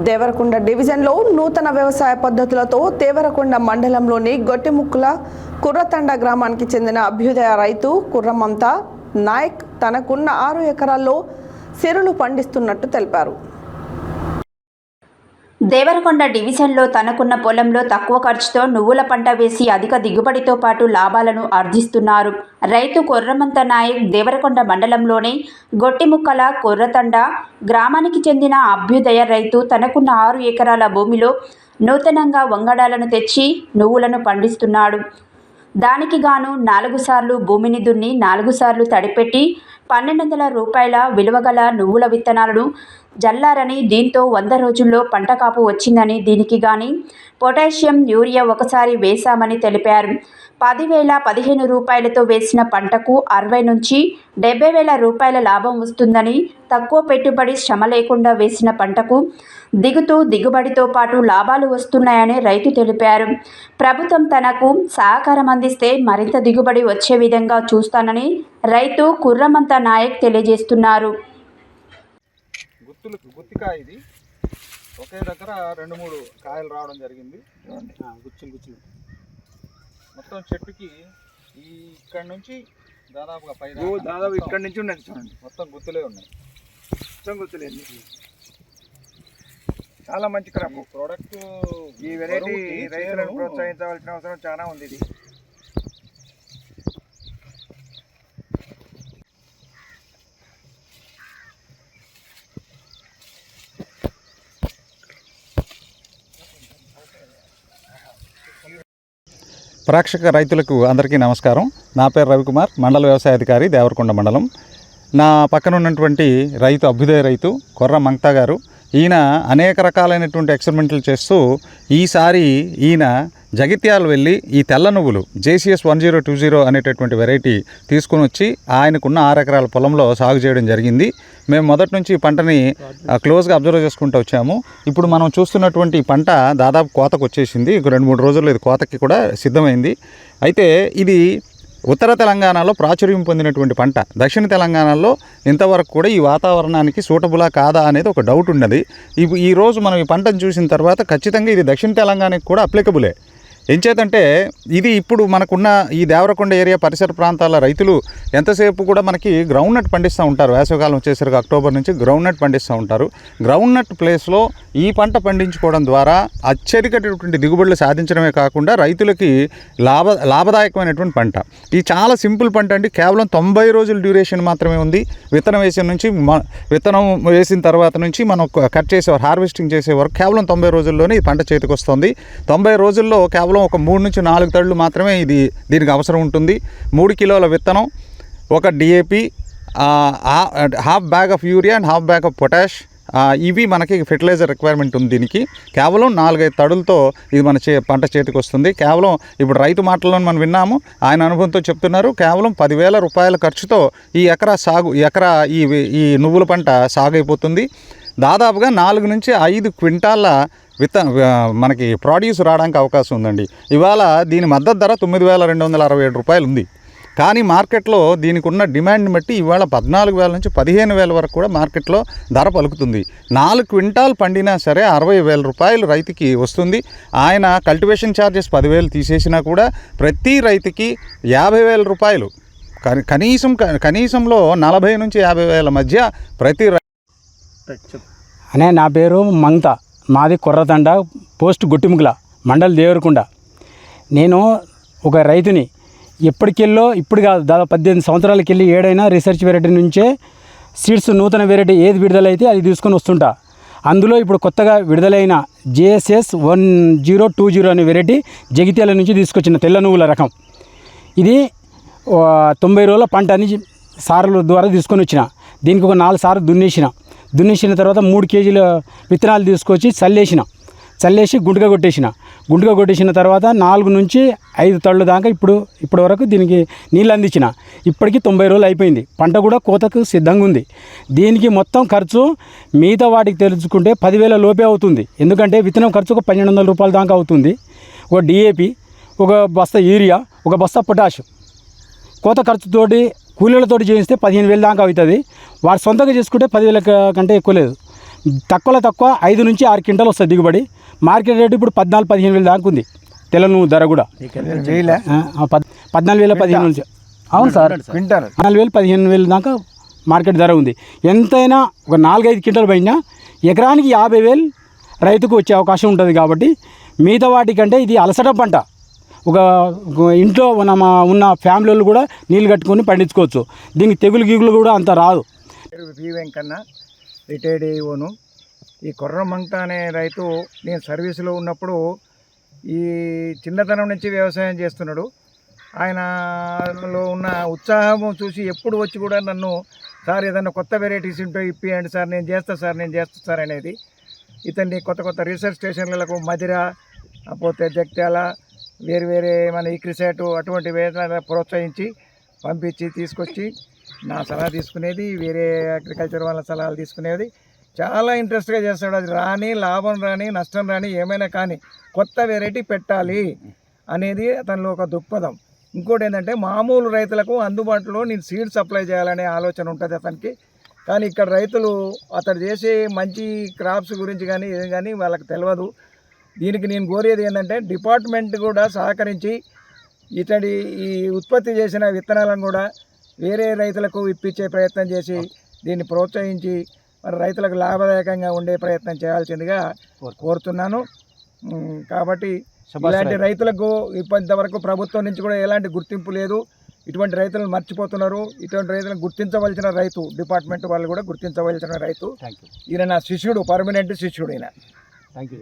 దేవరకొండ డివిజన్లో నూతన వ్యవసాయ పద్ధతులతో దేవరకొండ మండలంలోని గొట్టిముక్కుల కుర్రతండ గ్రామానికి చెందిన అభ్యుదయ రైతు కుర్రమంత నాయక్ తనకున్న 6 ఎకరాల్లో సిరులు పండిస్తున్నట్టు తెలిపారు. దేవరకొండ డివిజన్లో తనకున్న పొలంలో తక్కువ ఖర్చుతో నువ్వుల పంట వేసి అధిక దిగుబడితో పాటు లాభాలను ఆర్జిస్తున్నారు. రైతు కుర్రమంత నాయక్ దేవరకొండ మండలంలోని గొట్టిముక్కల కుర్రతండ గ్రామానికి చెందిన అభ్యుదయ రైతు తనకున్న 6 ఎకరాల భూమిలో నూతనంగా వంగడాలను తెచ్చి నువ్వులను పండిస్తున్నాడు. దానికి గాను 4 సార్లు భూమిని దున్ని 4 సార్లు తడిపెట్టి 1200 రూపాయల విలువగల నువ్వుల విత్తనాలను జల్లారని, దీంతో 100 రోజుల్లో పంట కాపు వచ్చిందని, దీనికి గాని పొటాషియం యూరియా ఒకసారి వేశామని తెలిపారు. 10,015 రూపాయలతో వేసిన పంటకు 60 నుంచి 70,000 రూపాయల లాభం వస్తుందని, తక్కువ పెట్టుబడి శ్రమ లేకుండా వేసిన పంటకు దిగుబడితో పాటు లాభాలు వస్తున్నాయని రైతు తెలిపారు. ప్రభుత్వం తనకు సహకారం అందిస్తే మరింత దిగుబడి వచ్చే విధంగా చూస్తానని రైతు కుర్రమంత నాయక్ తెలియజేస్తున్నారు. గుత్తికాయ ఇది ఒకే దగ్గర 2-3 కాయలు రావడం జరిగింది. గుచ్చులు మొత్తం చెట్టుకి ఇక్కడ నుంచి దాదాపుగా దాదాపు ఇక్కడ నుంచి ఉన్నది చూడండి, మొత్తం గుత్తులే ఉన్నాయి. మొత్తం గుత్తులే చాలా మంచి క్రాప్ ప్రోడక్ట్. ఈ వెరైటీ రైతులను ప్రోత్సహించవలసిన అవసరం చాలా ఉంది. ఇది ప్రేక్షక రైతులకు అందరికీ నమస్కారం. నా పేరు రవికుమార్, మండల వ్యవసాయ అధికారి, దేవరకొండ మండలం. నా పక్కన ఉన్నటువంటి రైతు అభ్యుదయ రైతు కుర్రమంత గారు. ఈయన అనేక రకాలైనటువంటి ఎక్స్పెరిమెంట్లు చేస్తూ ఈసారి ఈయన జగిత్యాల వెళ్ళి ఈ తెల్ల నువ్వులు JCS 1020 అనేటటువంటి వెరైటీ తీసుకుని వచ్చి ఆయనకున్న 6 ఎకరాల పొలంలో సాగు చేయడం జరిగింది. మేము మొదటి నుంచి ఈ పంటని క్లోజ్గా అబ్జర్వ్ చేసుకుంటూ వచ్చాము. ఇప్పుడు మనం చూస్తున్నటువంటి పంట దాదాపు కోతకు వచ్చేసింది. 2-3 రోజుల్లో ఇది కోతకి కూడా సిద్ధమైంది. అయితే ఇది ఉత్తర తెలంగాణలో ప్రాచుర్యం పొందినటువంటి పంట. దక్షిణ తెలంగాణలో ఇంతవరకు కూడా ఈ వాతావరణానికి సూటబులా కాదా అనేది ఒక డౌట్ ఉన్నది. ఈరోజు మనం ఈ పంటను చూసిన తర్వాత ఖచ్చితంగా ఇది దక్షిణ తెలంగాణకి కూడా అప్లికబులే. ఎంచేతంటే ఇది ఇప్పుడు మనకున్న ఈ దేవరకొండ ఏరియా పరిసర ప్రాంతాల రైతులు ఎంతసేపు కూడా మనకి గ్రౌండ్ నట్ పండిస్తూ ఉంటారు. వేసవికాలం వచ్చేసరికి అక్టోబర్ నుంచి గ్రౌండ్ నట్ పండిస్తూ ఉంటారు. గ్రౌండ్ నట్ ప్లేస్లో ఈ పంట పండించుకోవడం ద్వారా అత్యధికటువంటి దిగుబడులు సాధించడమే కాకుండా రైతులకి లాభదాయకమైనటువంటి పంట. ఇది చాలా సింపుల్ పంట అండి. కేవలం 90 రోజుల డ్యూరేషన్ మాత్రమే ఉంది. విత్తనం వేసిన తర్వాత నుంచి మనం కట్ చేసేవారు, హార్వెస్టింగ్ చేసేవారు కేవలం 90 రోజుల్లోనే ఈ పంట చేతికి వస్తుంది. 90 రోజుల్లో కేవలం ఒక 3 నుంచి 4 తడులు మాత్రమే దీనికి అవసరం ఉంటుంది. 3 కిలోల విత్తనం, 1 DAP, ½ bag of urea and ½ bag of potash, ఇవి మనకి ఫెర్టిలైజర్ రిక్వైర్మెంట్ ఉంది. దీనికి కేవలం 4-5 తడులతో ఇది మన పంట చేతికి వస్తుంది. కేవలం ఇప్పుడు రైతు మాటల్లో మనం విన్నాము, ఆయన అనుభవంతో చెప్తున్నారు. కేవలం 10,000 రూపాయల ఖర్చుతో ఈ ఎకరా ఈ నువ్వుల పంట సాగు అయిపోతుంది. దాదాపుగా 4 నుంచి 5 క్వింటాల మనకి ప్రొడ్యూస్ రావడానికి అవకాశం ఉందండి. ఇవాళ దీని మద్దతు ధర 9,267 రూపాయలు ఉంది. కానీ మార్కెట్లో దీనికి ఉన్న డిమాండ్ బట్టి ఇవాళ 14,000 నుంచి 15,000 వరకు కూడా మార్కెట్లో ధర పలుకుతుంది. 4 క్వింటాల్ పండినా సరే 60,000 రూపాయలు రైతుకి వస్తుంది. ఆయన కల్టివేషన్ ఛార్జెస్ 10,000 తీసేసినా కూడా ప్రతి రైతుకి 50,000 రూపాయలు కనీసంలో 40 నుంచి 50,000 మధ్య ప్రతి అనే. నా పేరు మంత, మాది కుర్రతండ, పోస్ట్ గొట్టిముకుల, మండల్ దేవరకొండ. నేను ఒక రైతుని. ఇప్పుడు కాదు, దాదాపు 18 సంవత్సరాలకి వెళ్ళి ఏడైనా రీసెర్చ్ వెరైటీ నుంచే సీడ్స్ నూతన వెరైటీ ఏది విడుదలైతే అది తీసుకొని వస్తుంటా. అందులో ఇప్పుడు కొత్తగా విడుదలైన JSS 1020 అనే వెరైటీ జగిత్యాల నుంచి తీసుకొచ్చిన తెల్ల నువ్వుల రకం. ఇది 90 రోజుల పంట అని సార్ల ద్వారా తీసుకొని వచ్చిన. దీనికి ఒక 4 సార్లు దున్నేసిన తర్వాత 3 కేజీల విత్తనాలు తీసుకొచ్చి చల్లేసి గుంటగా కొట్టేసిన తర్వాత 4 నుంచి 5 తళ్ళు దాకా ఇప్పటి వరకు దీనికి నీళ్ళు అందించిన. ఇప్పటికీ 90 రోజులు అయిపోయింది. పంట కూడా కోతకు సిద్ధంగా ఉంది. దీనికి మొత్తం ఖర్చు మిగతా వాటికి తెలుసుకుంటే 10,000 లోపే అవుతుంది. ఎందుకంటే విత్తనం ఖర్చు ఒక 1,200 రూపాయల దాకా అవుతుంది. ఒక DAP, ఒక బస్తా యూరియా, ఒక బస్తా పొటాష్, కోత ఖర్చుతోటి కూలీలతో చేయిస్తే 15,000 దాకా అవుతుంది. వాడు సొంతంగా చేసుకుంటే 10,000 కంటే ఎక్కువ లేదు. తక్కువ 5 నుంచి 6 క్వింటాలు వస్తుంది దిగుబడి. మార్కెట్ రేటు ఇప్పుడు 14-15 వేలు దాకా ఉంది. తెల్ల నువ్వు ధర కూడా 14,000-15 నుంచి. అవును సార్, 14,000-15,000 దాకా మార్కెట్ ధర ఉంది. ఎంతైనా ఒక 4-5 క్వింటాలు పడినా ఎకరానికి 50,000 రైతుకు వచ్చే అవకాశం ఉంటుంది. కాబట్టి మిగతా వాటికంటే ఇది అలసట పంట. ఒక ఇంట్లో ఉన్న ఫ్యామిలీ వాళ్ళు కూడా నీళ్ళు కట్టుకొని పండించుకోవచ్చు. దీనికి తెగులు గిగులు కూడా అంత రాదు. పి వెంకన్న, రిటైర్డ్ ఏఓను. ఈ కొర్రమంట అనే రైతు నేను సర్వీసులో ఉన్నప్పుడు ఈ చిన్నతనం నుంచి వ్యవసాయం చేస్తున్నాడు. ఆయనలో ఉన్న ఉత్సాహం చూసి ఎప్పుడు వచ్చి కూడా నన్ను, సార్ ఏదైనా కొత్త వెరైటీస్ ఉంటే ఇప్పియండి సార్, నేను చేస్తా సార్ అనేది. ఇతన్ని కొత్త రీసెర్చ్ స్టేషన్లకు మదిర, పోతే జగిత్యాల, వేరే మన ఈక్రిసేటు అటువంటి వేరే ప్రోత్సహించి పంపించి తీసుకొచ్చి నా సలహా తీసుకునేది, వేరే అగ్రికల్చర్ వాళ్ళ సలహాలు తీసుకునేది. చాలా ఇంట్రెస్ట్గా చేస్తాడు. అది రాని లాభం రాని నష్టం రాని ఏమైనా కానీ కొత్త వెరైటీ పెట్టాలి అనేది అతనిలో ఒక దృక్పథం. ఇంకోటి ఏంటంటే మామూలు రైతులకు అందుబాటులో నేను సీడ్ సప్లై చేయాలనే ఆలోచన ఉంటుంది అతనికి. కానీ ఇక్కడ రైతులు అతడు చేసే మంచి క్రాప్స్ గురించి కానీ ఏం కానీ వాళ్ళకి తెలియదు. దీనికి నేను కోరేది ఏంటంటే డిపార్ట్మెంట్ కూడా సహకరించి ఇతడి ఈ ఉత్పత్తి చేసిన విత్తనాలను కూడా వేరే రైతులకు ఇప్పించే ప్రయత్నం చేసి దీన్ని ప్రోత్సహించి మరి రైతులకు లాభదాయకంగా ఉండే ప్రయత్నం చేయాల్సిందిగా కోరుతున్నాను. కాబట్టి ఇలాంటి రైతులకు ఇంతవరకు ప్రభుత్వం నుంచి కూడా ఎలాంటి గుర్తింపు లేదు. ఇటువంటి రైతులను మర్చిపోతున్నారు. ఇటువంటి రైతులను గుర్తించవలసిన రైతు, డిపార్ట్మెంట్ వాళ్ళు కూడా గుర్తించవలసిన రైతు. ఈయన నా శిష్యుడు, పర్మనెంట్ శిష్యుడు ఈయన. Thank you.